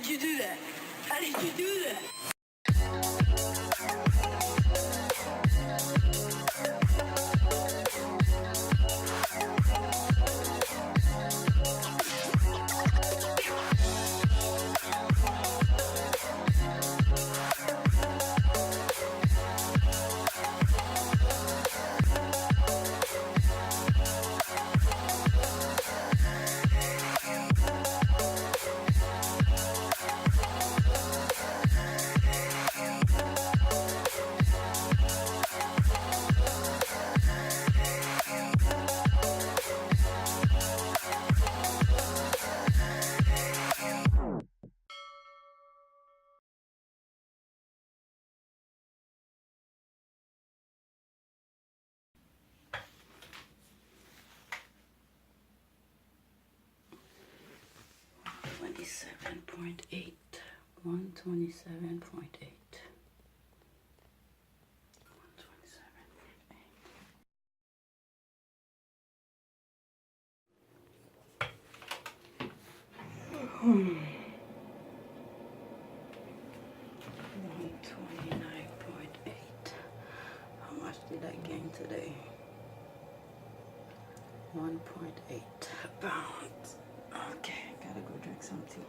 did you do that? How did you do that? .8 127.8 129.8. How much did I gain today? 1.8 pounds. Okay, gotta go drink some tea.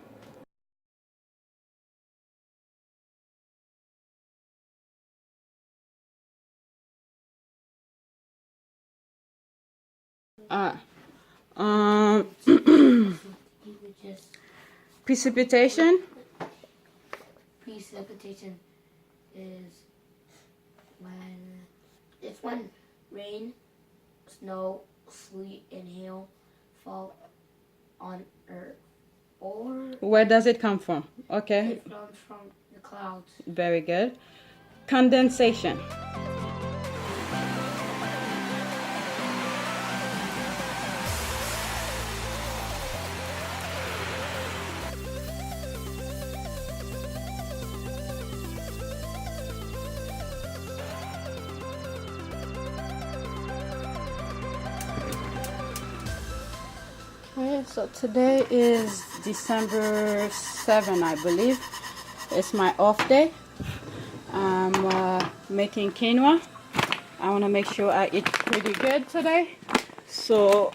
Precipitation. Precipitation is when rain, snow, sleet, and hail fall on earth. Or where does it come from? Okay. It comes from the clouds. Very good. Condensation. Okay, so today is December 7, I believe. It's my off day. I'm making quinoa. I want to make sure I eat pretty good today. So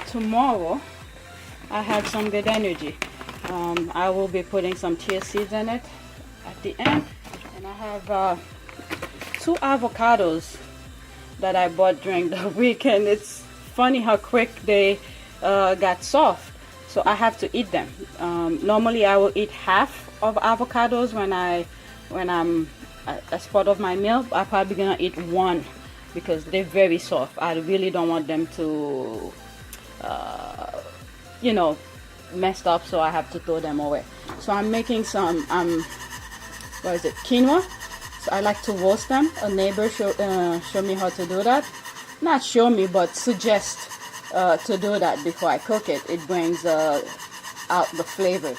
tomorrow I have some good energy. I will be putting some chia seeds in it at the end. And I have 2 avocados that I bought during the weekend. It's funny how quick they got soft, so I have to eat them. Normally I will eat half of avocados when I'm as part of my meal. I'm probably gonna eat 1 because they're very soft. I really don't want them to you know, messed up, so I have to throw them away. So I'm making some what is it, quinoa. So I like to roast them. A neighbor showed me how to do that. Not show me, but suggest to do that before I cook it. It brings out the flavors.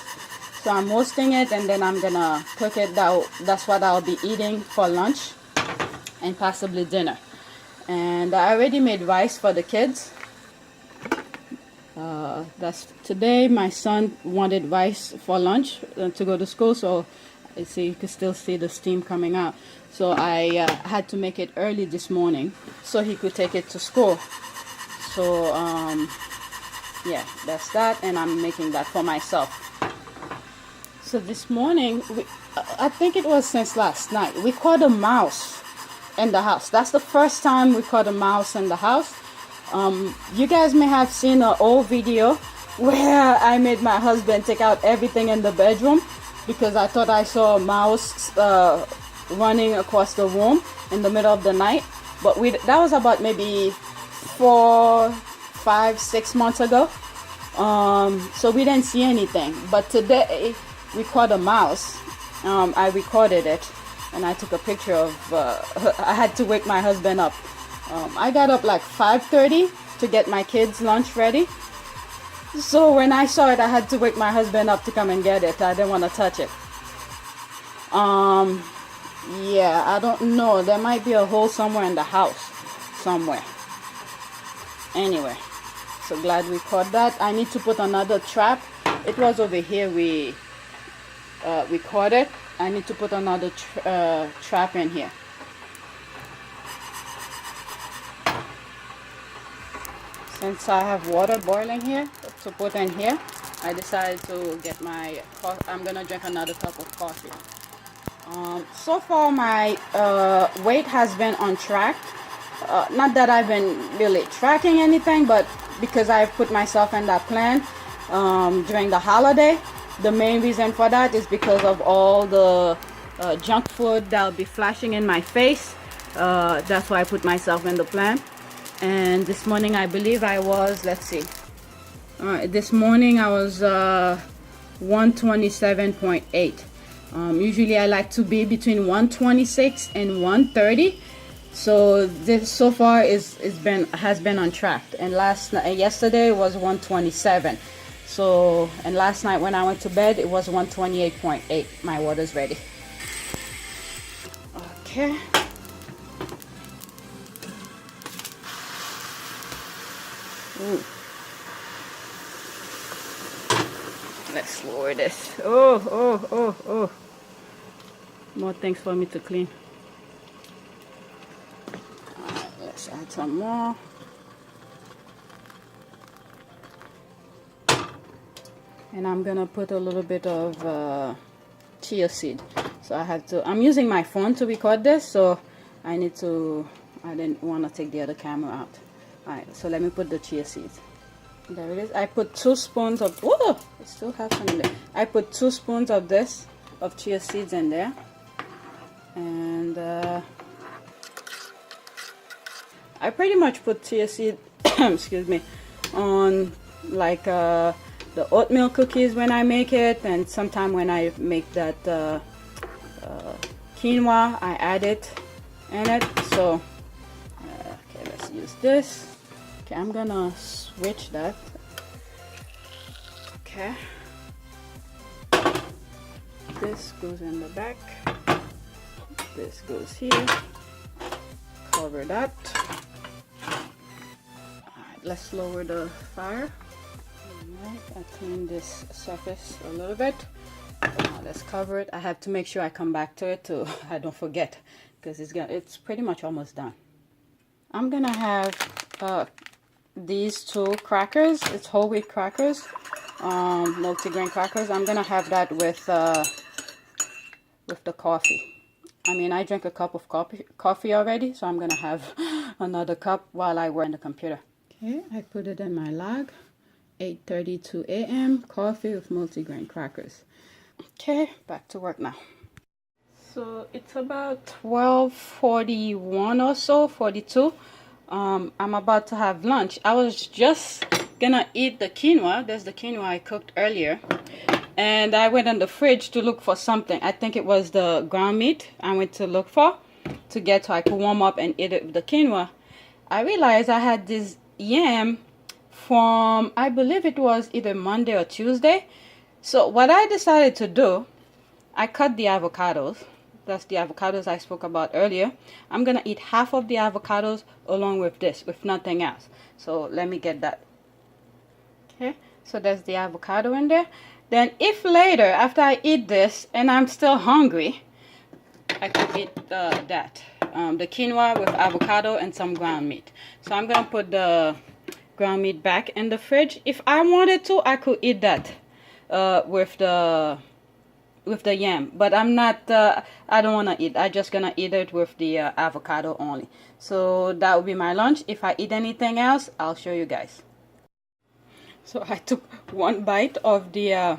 So I'm roasting it, and then I'm gonna cook it. That's what I'll be eating for lunch and possibly dinner. And I already made rice for the kids. That's today. My son wanted rice for lunch to go to school, so you can still see the steam coming out. So I had to make it early this morning so he could take it to school. So yeah, that's that, and I'm making that for myself. So this morning, I think it was since last night, we caught a mouse in the house. That's the first time we caught a mouse in the house. You guys may have seen an old video where I made my husband take out everything in the bedroom because I thought I saw a mouse running across the room in the middle of the night. But that was about maybe 4, 5, 6 months ago. So we didn't see anything. But today we caught a mouse. I recorded it and I took a picture of I had to wake my husband up. I got up like 5:30 to get my kids lunch ready. So when I saw it, I had to wake my husband up to come and get it. I didn't want to touch it. Yeah, I don't know. There might be a hole somewhere in the house. Somewhere. Anyway, so glad we caught that. I need to put another trap it was over here we caught it. I need to put another trap in here. Since I have water boiling here to put in here, I decided to get my I'm gonna drink another cup of coffee. So far my weight has been on track. Not that I've been really tracking anything, but because I've put myself in that plan during the holiday. The main reason for that is because of all the junk food that'll be flashing in my face. That's why I put myself in the plan. And this morning I believe I was, let's see, this morning I was 127.8. Usually I like to be between 126 and 130. So this so far has been on track. And yesterday was 127. So, and last night when I went to bed it was 128.8. My water's ready. Okay. Ooh. Let's lower this. Oh. More things for me to clean. Alright, let's add some more. And I'm gonna put a little bit of chia seed. So I'm using my phone to record this, so I didn't want to take the other camera out. Alright, so let me put the chia seeds. There it is. I put 2 spoons of, oh, I still have some in there. I put 2 spoons of chia seeds in there. And I pretty much put chia seed, excuse me, on like the oatmeal cookies when I make it, and sometime when I make that quinoa, I add it in it. So, okay, let's use this. Okay, I'm gonna switch that. Okay. This goes in the back. This goes here. Cover that. Alright, let's lower the fire. Alright, I clean this surface a little bit. Now let's cover it. I have to make sure I come back to it so I don't forget, because it's pretty much almost done. I'm gonna have these 2 crackers. It's whole wheat crackers, multigrain crackers. I'm gonna have that with the coffee. I mean, I drank a cup of coffee already, so I'm gonna have another cup while I work on the computer. Okay, I put it in my log. 8:32 a.m. coffee with multigrain crackers. Okay, back to work now. So it's about 12:41 or so, 42. I'm about to have lunch. I was just gonna eat the quinoa. There's the quinoa I cooked earlier. And I went in the fridge to look for something. I think it was the ground meat I went to look for to get so I could warm up and eat it with the quinoa. I realized I had this yam from, I believe it was either Monday or Tuesday. So what I decided to do, I cut the avocados. That's the avocados I spoke about earlier. I'm gonna eat half of the avocados along with this, with nothing else. So let me get that. Okay, so there's the avocado in there. Then if later, after I eat this and I'm still hungry, I could eat the quinoa with avocado and some ground meat. So I'm gonna put the ground meat back in the fridge. If I wanted to, I could eat that with the yam, but I'm not, I don't want to eat. I'm just gonna eat it with the avocado only. So that will be my lunch. If I eat anything else, I'll show you guys. So I took 1 bite of the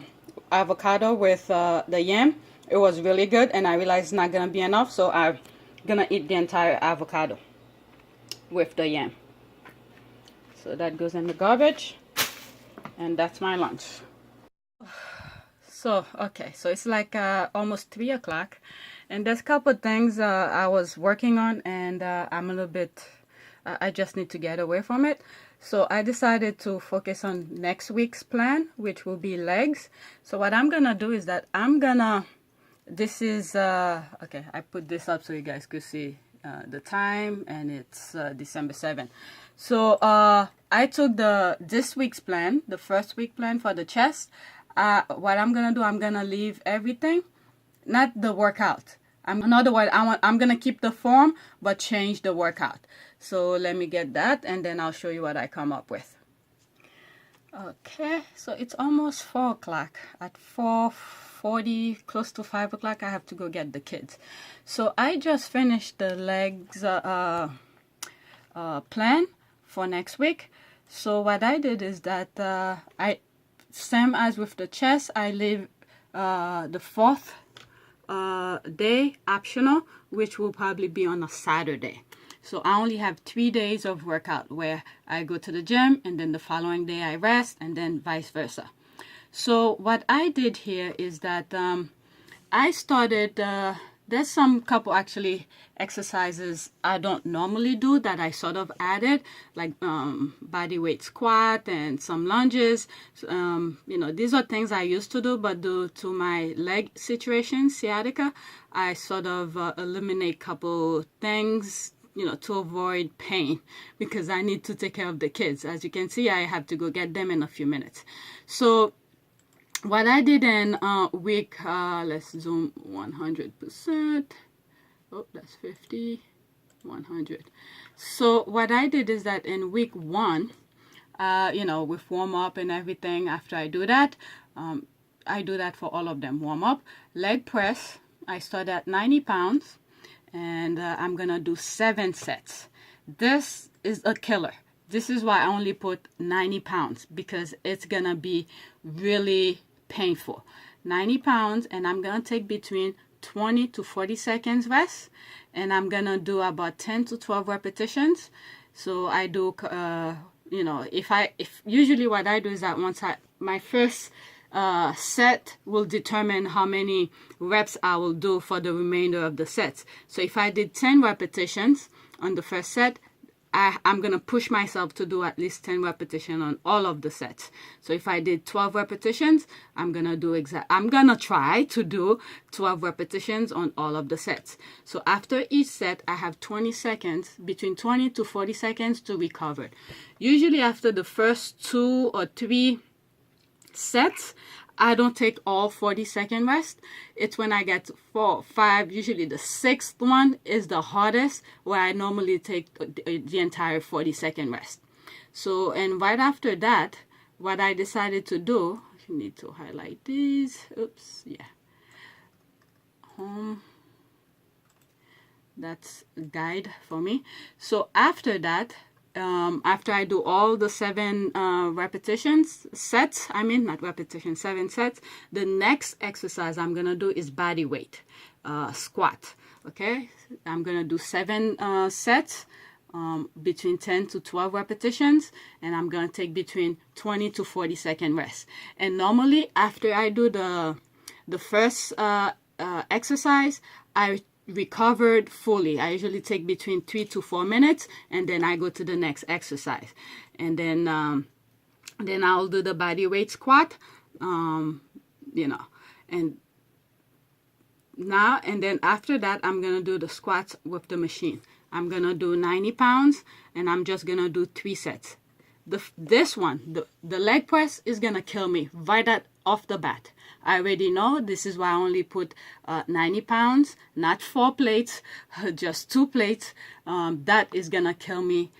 avocado with the yam. It was really good, and I realized it's not gonna be enough, so I'm gonna eat the entire avocado with the yam. So that goes in the garbage, and that's my lunch. So, okay, so it's like almost 3 o'clock, and there's a couple of things I was working on, and I'm a little bit, I just need to get away from it. So I decided to focus on next week's plan, which will be legs. So what I'm gonna do is that this is, okay, I put this up so you guys could see the time, and it's December 7th. So I took this week's plan, the first week plan for the chest. what I'm gonna do, I'm gonna leave everything, not the workout. In other words, I'm gonna keep the form but change the workout. So let me get that, and then I'll show you what I come up with. Okay, so it's almost 4 o'clock. At 4:40, close to 5 o'clock, I have to go get the kids. So I just finished the legs plan for next week. So what I did is that same as with the chest, I leave the fourth day optional, which will probably be on a Saturday. So I only have 3 days of workout where I go to the gym and then the following day I rest, and then vice versa. So what I did here is that I started, there's some couple actually exercises I don't normally do that I sort of added, like body weight squat and some lunges. These are things I used to do, but due to my leg situation, sciatica, I sort of eliminate couple things, to avoid pain, because I need to take care of the kids. As you can see, I have to go get them in a few minutes. So what I did in week, let's zoom 100%. Oh, that's 50, 100. So what I did is that in week 1, with warm up and everything, after I do that for all of them. Warm up, leg press. I start at 90 pounds. And I'm gonna do 7 sets. This is a killer. This is why I only put 90 pounds, because it's gonna be really painful. 90 pounds, and I'm gonna take between 20 to 40 seconds rest, and I'm gonna do about 10 to 12 repetitions. So I do, if usually what I do is that my first set will determine how many reps I will do for the remainder of the sets. So if I did 10 repetitions on the first set, I'm going to push myself to do at least 10 repetitions on all of the sets. So if I did 12 repetitions, I'm going to try to do 12 repetitions on all of the sets. So after each set, I have 20 seconds, between 20 to 40 seconds to recover. Usually after the first 2 or 3 sets, I don't take all 40-second rest. It's when I get 4, 5, usually the 6th one is the hardest, where I normally take the entire 40-second rest. So, and right after that, what I decided to do, you need to highlight these. Oops, yeah. Home. That's a guide for me. So after that, after I do all the 7 sets, 7 sets, the next exercise I'm going to do is body weight squat. Okay, I'm going to do 7 sets, between 10 to 12 repetitions, and I'm going to take between 20 to 40 second rest. And normally after I do the first exercise, I recovered fully. I usually take between 3 to 4 minutes, and then I go to the next exercise, and then I'll do the body weight squat, and then after that I'm gonna do the squats with the machine. I'm gonna do 90 pounds, and I'm just gonna do 3 sets. The leg press is gonna kill me right off the bat. I already know. This is why I only put 90 pounds, not 4 plates, just 2 plates. That is gonna kill me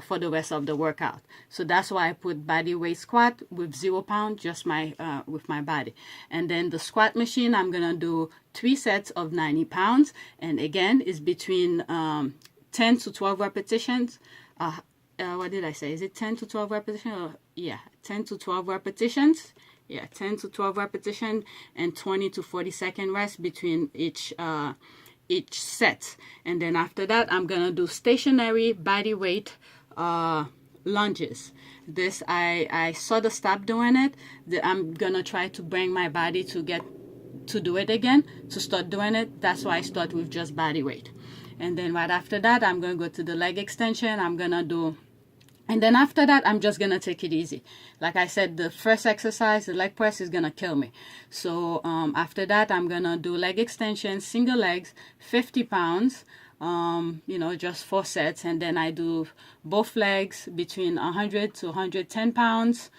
for the rest of the workout. So that's why I put body weight squat with 0 pound, just with my body. And then the squat machine, I'm gonna do 3 sets of 90 pounds, and again, is between 10 to 12 repetitions. What did I say? Is it 10 to 12 repetitions? Yeah, 10 to 12 repetitions. Yeah, 10 to 12 repetitions, and 20 to 40 second rest between each set. And then after that, I'm gonna do stationary body weight lunges. This I sort of stopped doing it. I'm gonna try to bring my body to do it again, to start doing it. That's why I start with just body weight. And then right after that, I'm gonna go to the leg extension. And then after that, I'm just going to take it easy. Like I said, the first exercise, the leg press, is going to kill me. So after that, I'm going to do leg extension, single legs, 50 pounds, just 4 sets. And then I do both legs between 100 to 110 pounds,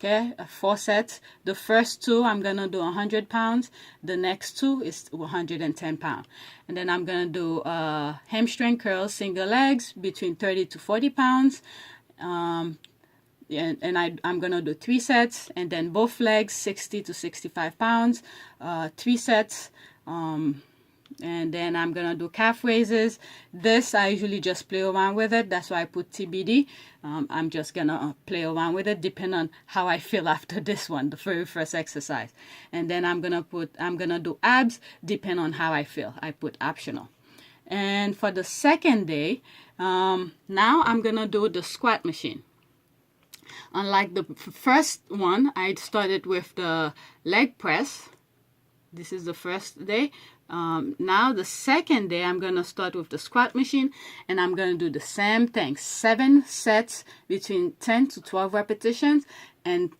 Okay, 4 sets. The first 2 I'm gonna do 100 pounds. The next 2 is 110 pounds. And then I'm gonna do hamstring curls, single legs, between 30 to 40 pounds. I'm gonna do 3 sets, and then both legs 60 to 65 pounds, 3 sets. And then I'm gonna do calf raises. This I usually just play around with it, that's why I put TBD. I'm just gonna play around with it depending on how I feel after this one, the very first exercise. And then I'm gonna do abs depending on how I feel. I put optional. And for the second day, now I'm gonna do the squat machine. Unlike the first one, I started with the leg press. This is the first day. Now the second day, I'm gonna start with the squat machine, and I'm gonna do the same thing. 7 sets between 10 to 12 repetitions, and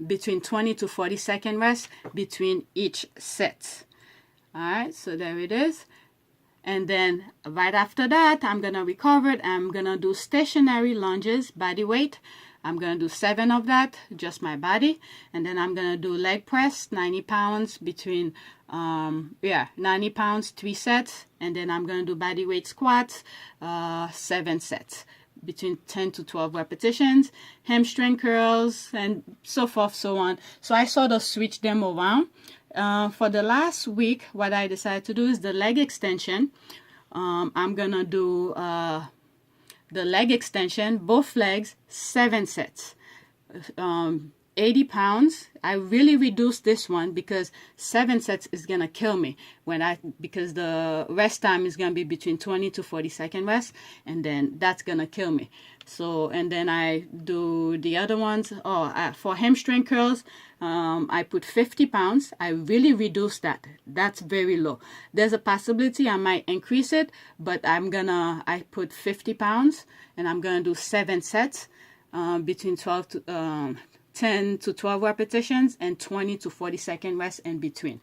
between 20 to 40 second rest between each set. All right, so there it is. And then right after that, I'm gonna recover it. I'm gonna do stationary lunges, body weight. I'm gonna do 7 of that, just my body. And then I'm gonna do leg press, 90 pounds between 90 pounds, 3 sets. And then I'm gonna do body weight squats, 7 sets between 10 to 12 repetitions, hamstring curls, and so forth, so on. So I sort of switch them around. For the last week, what I decided to do is the leg extension. I'm gonna do the leg extension, both legs, 7 sets, 80 pounds. I really reduced this one because 7 sets is gonna kill me because the rest time is gonna be between 20 to 40 second rest, and then that's gonna kill me. So, and then I do the other ones. For hamstring curls, I put 50 pounds. I really reduced that. That's very low. There's a possibility I might increase it, but I put 50 pounds, and I'm gonna do 7 sets, between 10 to 12 repetitions, and 20 to 40 second rest in between.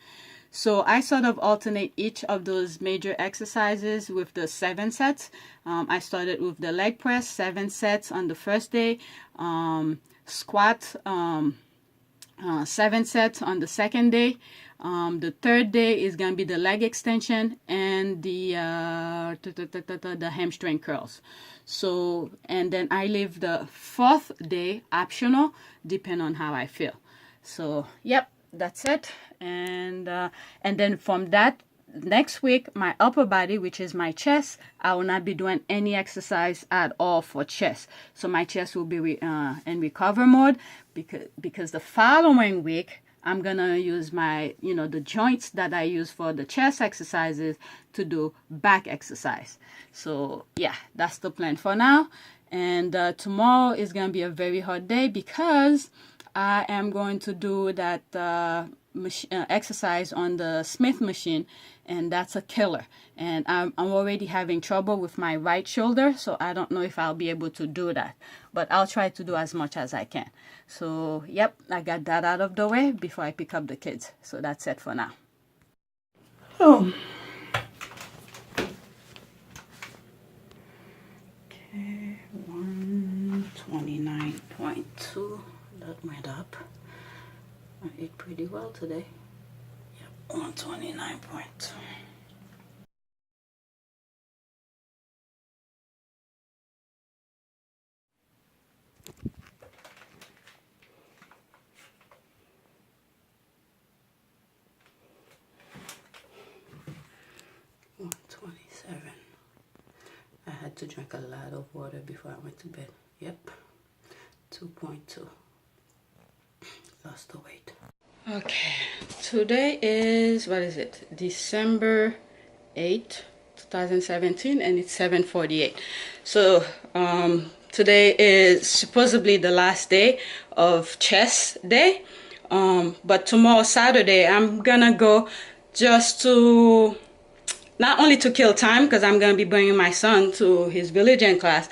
So I sort of alternate each of those major exercises with the 7 sets. I started with the leg press, 7 sets on the first day, squat, 7 sets on the second day. The third day is going to be the leg extension and the hamstring curls. So, and then I leave the 4th day optional, depending on how I feel. So, yep, that's it. And then from that, next week, my upper body, which is my chest, I will not be doing any exercise at all for chest. So my chest will be in recover mode, because the following week, I'm gonna use my, the joints that I use for the chest exercises to do back exercise. So yeah, that's the plan for now. And tomorrow is gonna be a very hard day because I am going to do that exercise on the Smith machine, and that's a killer. And I'm already having trouble with my right shoulder, so I don't know if I'll be able to do that, but I'll try to do as much as I can. So yep, I got that out of the way before I pick up the kids. So that's it for now. Oh, okay, 129.2. That went up. I ate pretty well today. Yep, 129.2. I had to drink a lot of water before I went to bed. Yep, 2.2. Lost the weight. Okay, today is, what is it? December 8th, 2017, and it's 7:48. So today is supposedly the last day of chest day. But tomorrow, Saturday, I'm gonna go just to, not only to kill time, because I'm going to be bringing my son to his religion class,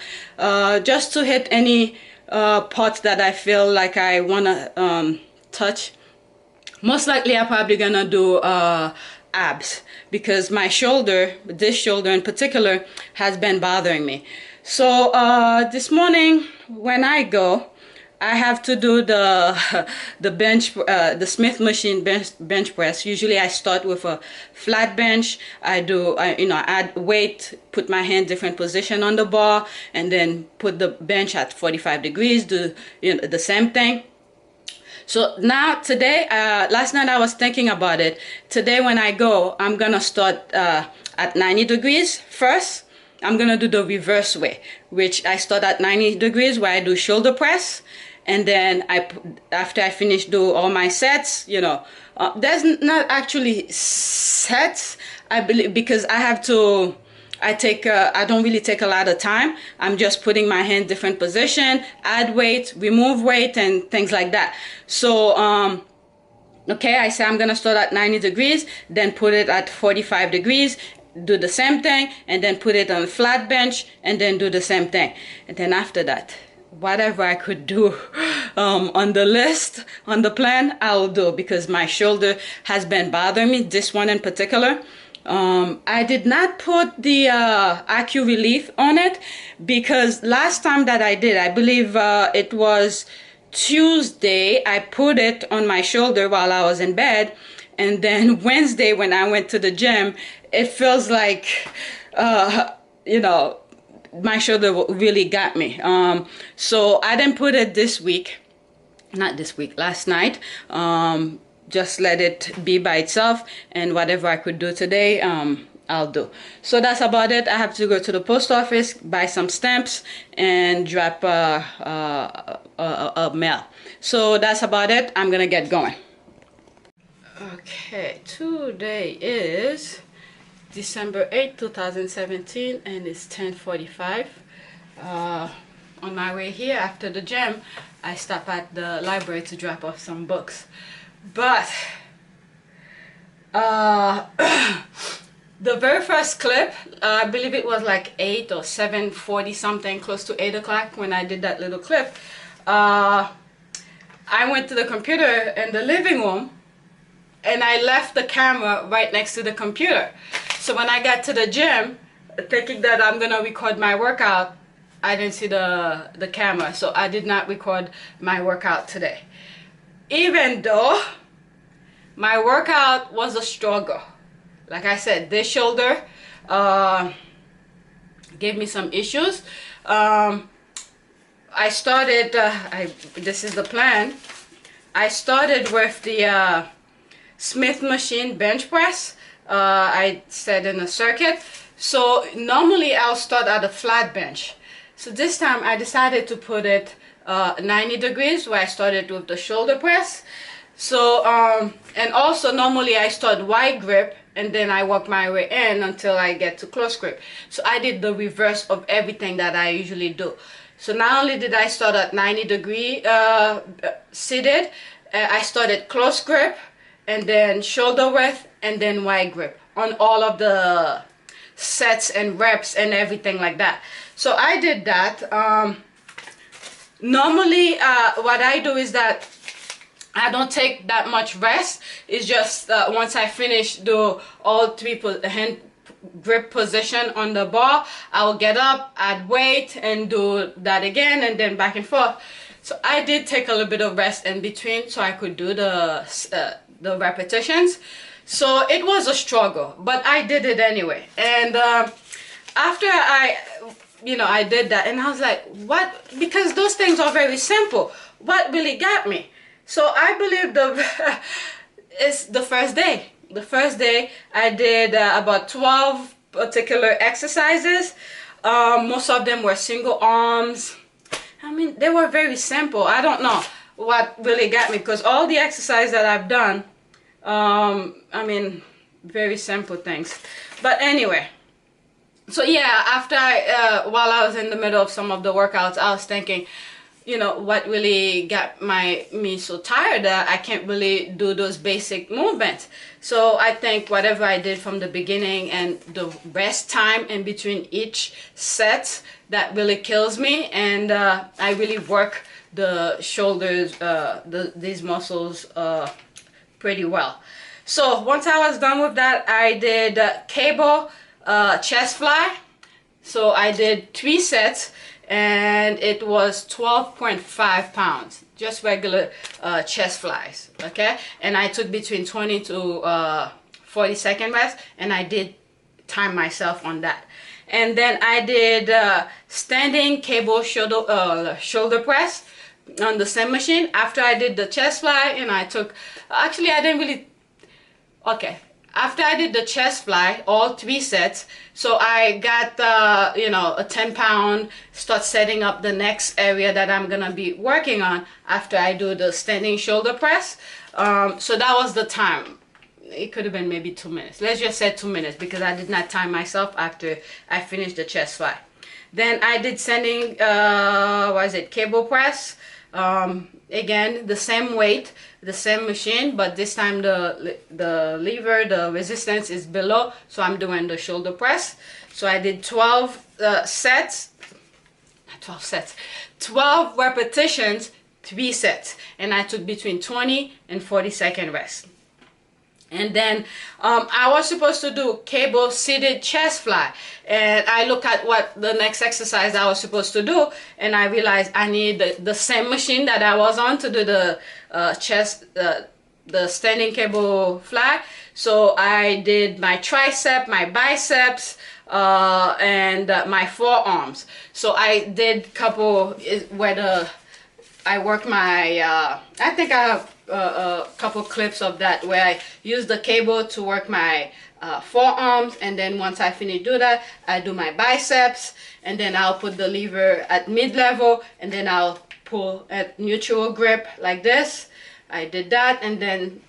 just to hit any parts that I feel like I want to touch. Most likely I'm probably going to do abs, because my shoulder, this shoulder in particular, has been bothering me. So this morning when I go, I have to do the the bench, the Smith machine bench press. Usually I start with a flat bench. You know, add weight, put my hand different position on the bar, and then put the bench at 45 degrees. Do, you know, the same thing. So now today, last night I was thinking about it. Today when I go, I'm gonna start at 90 degrees first. I'm gonna do the reverse way, which I start at 90 degrees where I do shoulder press, and then after I finish do all my sets, you know, there's not actually sets, I believe, because I have to. I don't really take a lot of time. I'm just putting my hand different position, add weight, remove weight, and things like that. So, okay, I say I'm gonna start at 90 degrees, then put it at 45 degrees, do the same thing, and then put it on a flat bench, and then do the same thing. And then after that, whatever I could do on the list, on the plan, I'll do, because my shoulder has been bothering me, this one in particular. I did not put the Acu Relief on it, because last time that I did, I believe it was Tuesday, I put it on my shoulder while I was in bed, and then Wednesday when I went to the gym, it feels like, you know, my shoulder really got me. So I didn't put it this week, not this week, last night. Just let it be by itself, and whatever I could do today, I'll do. So that's about it. I have to go to the post office, buy some stamps, and drop a mail. So that's about it. I'm gonna get going. Okay, today is December 8th, 2017, and it's 10:45. On my way here after the gym, I stop at the library to drop off some books. But the very first clip, I believe it was like 8 or 7:40 something, close to 8 o'clock when I did that little clip. I went to the computer in the living room, and I left the camera right next to the computer. So when I got to the gym, thinking that I'm gonna record my workout, I didn't see the camera, so I did not record my workout today. Even though my workout was a struggle. Like I said, this shoulder gave me some issues. I started, this is the plan. I started with the Smith machine bench press. I said in a circuit. So normally I'll start at a flat bench. So this time I decided to put it 90 degrees, where I started with the shoulder press. So and also normally I start wide grip, and then I work my way in until I get to close grip. So I did the reverse of everything that I usually do. So not only did I start at 90 degree seated, I started close grip, and then shoulder width, and then wide grip on all of the sets and reps and everything like that. So I did that. Normally what I do is that I don't take that much rest. It's just once I finish do all three hand grip position on the bar, I'll get up, add weight, and do that again, and then back and forth. So I did take a little bit of rest in between so I could do the repetitions. So it was a struggle, but I did it anyway. And after I did that, and I was like, what? Because those things are very simple. What really got me? So I believe it's the first day. The first day I did about 12 particular exercises. Most of them were single arms. I mean, they were very simple. I don't know what really got me, because all the exercises that I've done, I mean, very simple things. But anyway, so yeah, after while I was in the middle of some of the workouts, I was thinking, what really got me so tired that I can't really do those basic movements. So I think whatever I did from the beginning and the rest time in between each set, that really kills me. And I really work the shoulders, these muscles pretty well. So once I was done with that, I did cable chest fly. So I did 3 sets, and it was 12.5 pounds, just regular chest flies. Okay, and I took between 20 to 40-second rest, and I did time myself on that. And then I did standing cable shoulder press on the same machine after I did the chest fly. And I took, actually I didn't really, okay, after I did the chest fly, all 3 sets, so I got you know, a 10-pound, start setting up the next area that I'm gonna be working on after I do the standing shoulder press. So that was the time. It could have been maybe 2 minutes. Let's just say 2 minutes, because I did not time myself after I finished the chest fly. Then I did standing cable press. Again, the same weight, the same machine, but this time the lever, the resistance is below, so I'm doing the shoulder press. So I did 12 repetitions, 3 sets, and I took between 20 and 40-second rest. And then I was supposed to do cable seated chest fly, and I look at what the next exercise I was supposed to do, and I realized I need the same machine that I was on to do the the standing cable fly. So I did my tricep, my biceps, and my forearms. So I did couple where I work my I think I have a couple clips of that where I use the cable to work my forearms, and then once I finish do that, I do my biceps, and then I'll put the lever at mid-level, and then I'll pull at neutral grip like this. I did that, and then,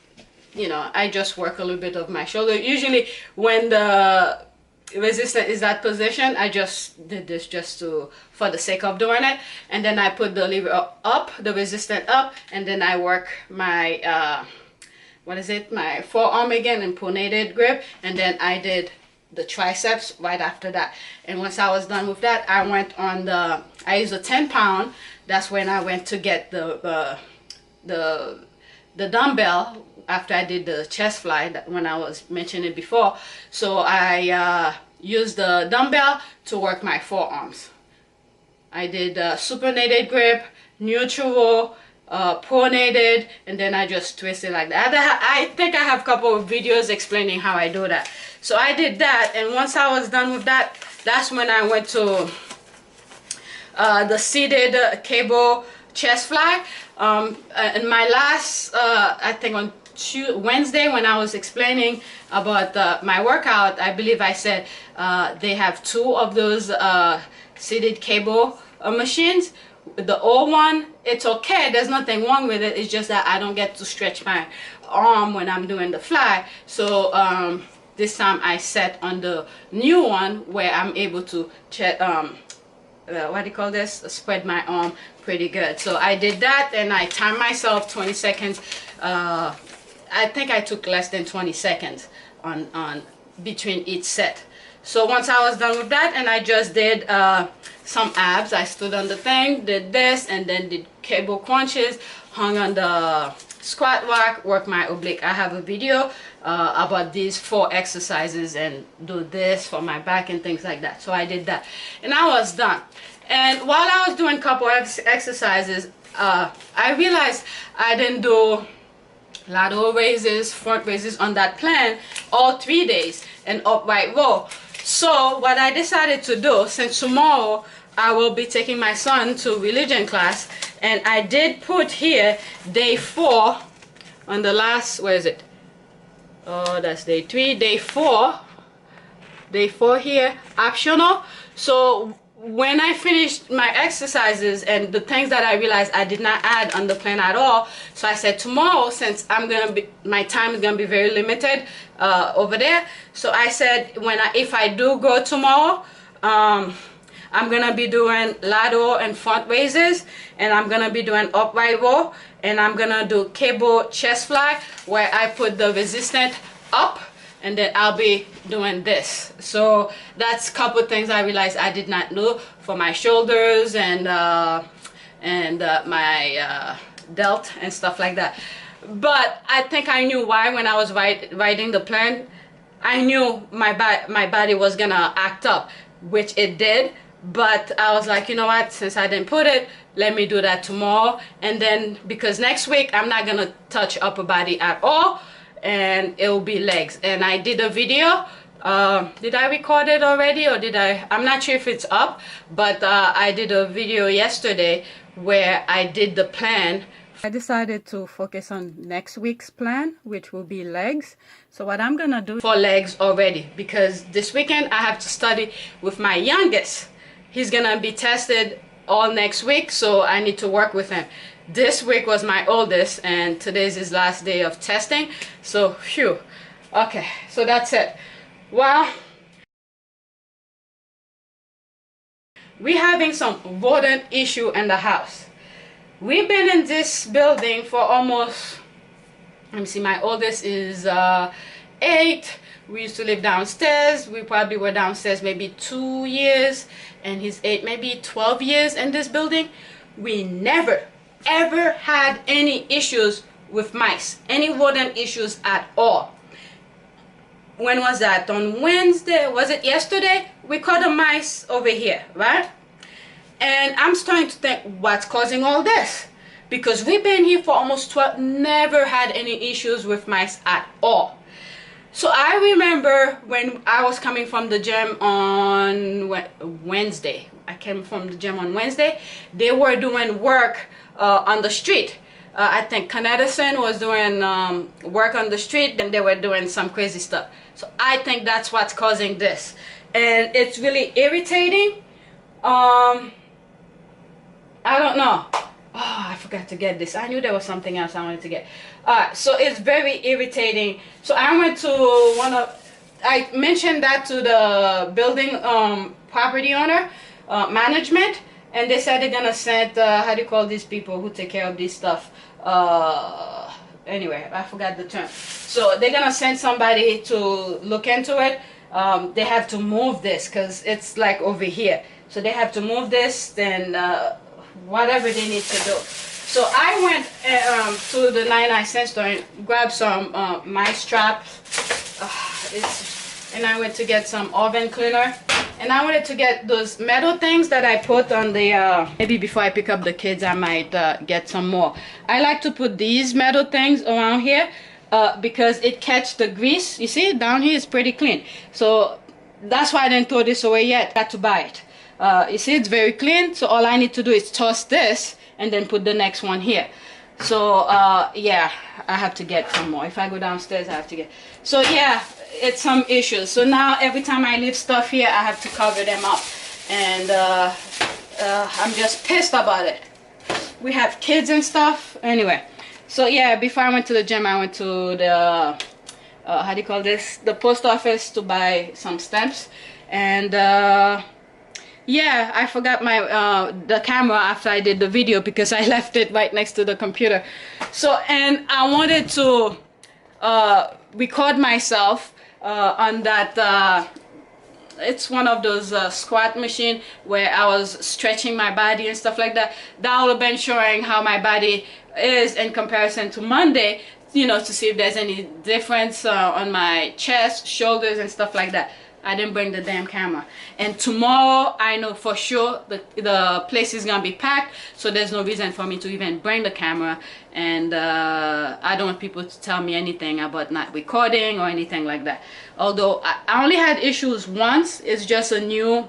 you know, I just work a little bit of my shoulder. Usually when the resistance is that position, I just did this just for the sake of doing it, and then I put the lever up, the resistance up, and then I work my my forearm again in pronated grip, and then I did the triceps right after that. And once I was done with that, I went on I used a 10-pound. That's when I went to get the dumbbell after I did the chest fly, when I was mentioning it before. So I used the dumbbell to work my forearms. I did supinated grip, neutral, pronated, and then I just twisted like that. I think I have a couple of videos explaining how I do that. So I did that, and once I was done with that, that's when I went to the seated cable chest fly. And my last, I think on Wednesday, when I was explaining about my workout, I believe I said they have 2 of those seated cable machines. The old one, it's okay, there's nothing wrong with it, it's just that I don't get to stretch my arm when I'm doing the fly. So this time I set on the new one where I'm able to what do you call this, spread my arm pretty good. So I did that, and I timed myself 20 seconds. I think I took less than 20 seconds on between each set. So once I was done with that, and I just did some abs, I stood on the thing, did this, and then did cable crunches, hung on the squat rack, work my oblique. I have a video about these 4 exercises, and do this for my back and things like that. So I did that, and I was done. And while I was doing a couple exercises, I realized I didn't do lateral raises, front raises on that plan all 3 days, and upright row. So what I decided to do, since tomorrow I will be taking my son to religion class, and I did put here day 4 on the last, where is it? Oh, that's day 3. Day 4 here, optional. So when I finished my exercises and the things that I realized I did not add on the plan at all, so I said tomorrow, since my time is gonna be very limited over there, so I said if I do go tomorrow, I'm gonna be doing lateral and front raises, and I'm gonna be doing upright row, and I'm gonna do cable chest fly where I put the resistance up, and then I'll be doing this. So that's a couple things I realized I did not know for my shoulders and my delt and stuff like that. But I think I knew why when I was writing the plan. I knew my body was gonna act up, which it did. but I was like, you know what, since I didn't put it, let me do that tomorrow. And then because next week I'm not gonna touch upper body at all, and it will be legs. And I did a video. Did I record it already, or did I'm not sure if it's up, but I did a video yesterday where I did the plan. I decided to focus on next week's plan, which will be legs. So what I'm gonna do for legs already, because this weekend I have to study with my youngest. He's gonna be tested all next week, so I need to work with him. This week was my oldest, and today's his last day of testing. So phew. Okay, so that's it. Well, we're having some rodent issue in the house. We've been in this building for almost, let me see, my oldest is 8. We used to live downstairs. We probably were downstairs maybe 2 years, and he's 8, maybe 12 years in this building. We never ever had any issues with mice, any rodent issues at all. When was that? On Wednesday? Was it yesterday? We caught a mice over here, right? And I'm starting to think, what's causing all this? Because we've been here for almost 12, never had any issues with mice at all. So I remember when I was coming from the gym on Wednesday. I came from the gym on Wednesday. They were doing work on the street. I think Kindergartner was doing work on the street, and they were doing some crazy stuff. So I think that's what's causing this. And it's really irritating. I don't know. Oh, I forgot to get this. I knew there was something else I wanted to get. So it's very irritating. So I went to I mentioned that to the building property owner, management, and they said they're gonna send, how do you call these people who take care of this stuff? Anyway, I forgot the term. So they're gonna send somebody to look into it. They have to move this because it's like over here. So they have to move this, then whatever they need to do. So I went to the 99-cent store and grabbed some mice traps. And I went to get some oven cleaner. And I wanted to get those metal things that I put on the, maybe before I pick up the kids, I might get some more. I like to put these metal things around here because it catches the grease. You see, down here is pretty clean. So that's why I didn't throw this away yet. I had to buy it. You see, it's very clean. So all I need to do is toss this and then put the next one here. So yeah, I have to get some more. If I go downstairs, I have to get. So yeah, it's some issues. So now every time I leave stuff here, I have to cover them up, and I'm just pissed about it. We have kids and stuff. Anyway, so yeah, before I went to the gym, I went to the how do you call this? The post office to buy some stamps, and yeah, I forgot my the camera after I did the video because I left it right next to the computer. So, and I wanted to record myself on that. It's one of those squat machine where I was stretching my body and stuff like that. That would have been showing how my body is in comparison to Monday, you know, to see if there's any difference on my chest, shoulders, and stuff like that. I didn't bring the damn camera. And tomorrow, I know for sure the place is gonna be packed, so there's no reason for me to even bring the camera. And I don't want people to tell me anything about not recording or anything like that. Although I only had issues once. It's just a new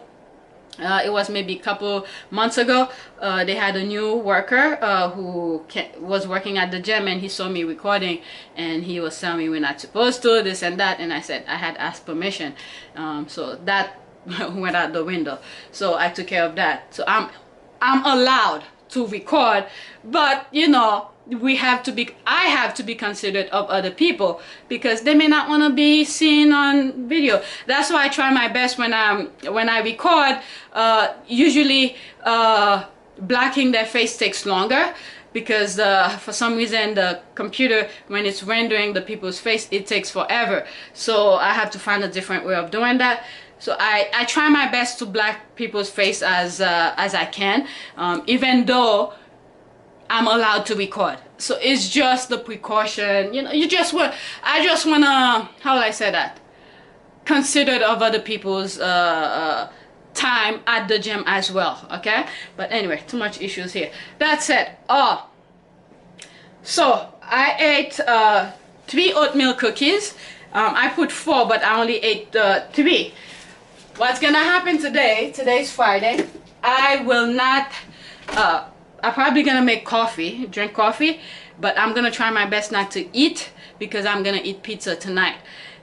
it was maybe a couple months ago. They had a new worker who was working at the gym, and he saw me recording, and he was telling me we're not supposed to, this and that, and I said I had asked permission. So that went out the window. So I took care of that. So I'm allowed to record, but you know, I have to be considerate of other people because they may not want to be seen on video. That's why I try my best when I record. Usually blocking their face takes longer because for some reason the computer, when it's rendering the people's face, it takes forever. So I have to find a different way of doing that. So I try my best to block people's face as I can, even though I'm allowed to record. So it's just the precaution, you know. I just wanna, how will I say that, considerate of other people's time at the gym as well. Okay, but anyway, too much issues here. That's it. So I ate 3 oatmeal cookies. I put 4, but I only ate 3. What's gonna happen today? Today's Friday. I will not. I'm probably gonna make coffee, drink coffee, but I'm gonna try my best not to eat because I'm gonna eat pizza tonight.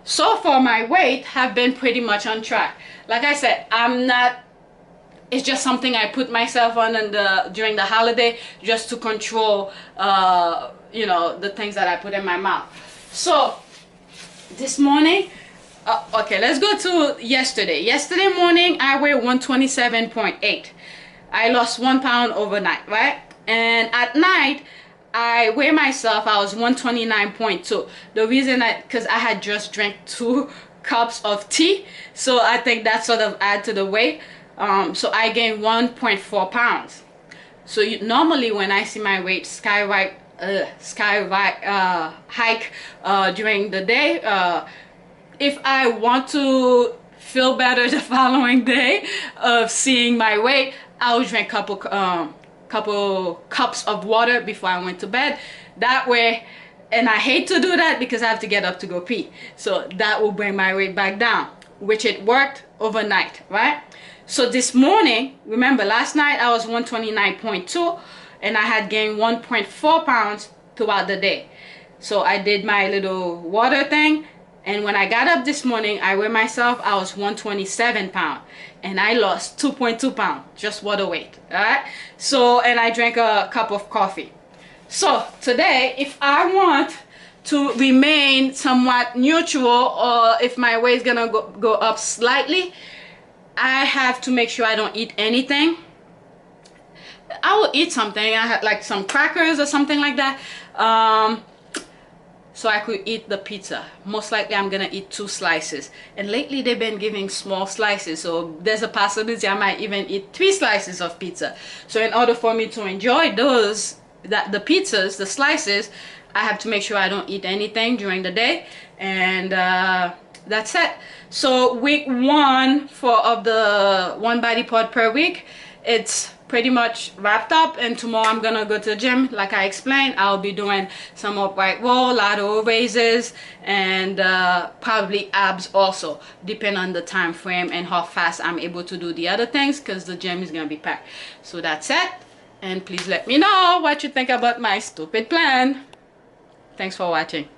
So far, my weight have been pretty much on track. Like I said, I'm not. It's just something I put myself on during the holiday just to control, you know, the things that I put in my mouth. So this morning, okay, let's go to yesterday. Yesterday morning, I weighed 127.8. I lost 1 pound overnight, right? And at night, I weigh myself, I was 129.2. The reason because I had just drank 2 cups of tea, so I think that sort of add to the weight. So I gained 1.4 pounds. So normally when I see my weight hike during the day, if I want to feel better the following day of seeing my weight, I'll drink couple cups of water before I went to bed. That way, and I hate to do that because I have to get up to go pee. So that will bring my weight back down, which it worked overnight, right? So this morning, remember last night I was 129.2 and I had gained 1.4 pounds throughout the day. So I did my little water thing, and when I got up this morning, I weighed myself, I was 127 pounds and I lost 2.2 pounds, just water weight. All right. So, and I drank a cup of coffee. So today, if I want to remain somewhat neutral, or if my weight is gonna go up slightly, I have to make sure I don't eat anything. I will eat something. I had like some crackers or something like that, so I could eat the pizza. Most likely I'm gonna eat 2 slices, and lately they've been giving small slices, so there's a possibility I might even eat 3 slices of pizza. So in order for me to enjoy the pizzas, the slices, I have to make sure I don't eat anything during the day, and that's it. So week 1 of the 1 body part per week, it's pretty much wrapped up, and tomorrow I'm gonna go to the gym. Like I explained, I'll be doing some upright roll, lateral raises, and probably abs also, depending on the time frame and how fast I'm able to do the other things, because the gym is gonna be packed. So that's it, and please let me know what you think about my stupid plan. Thanks for watching.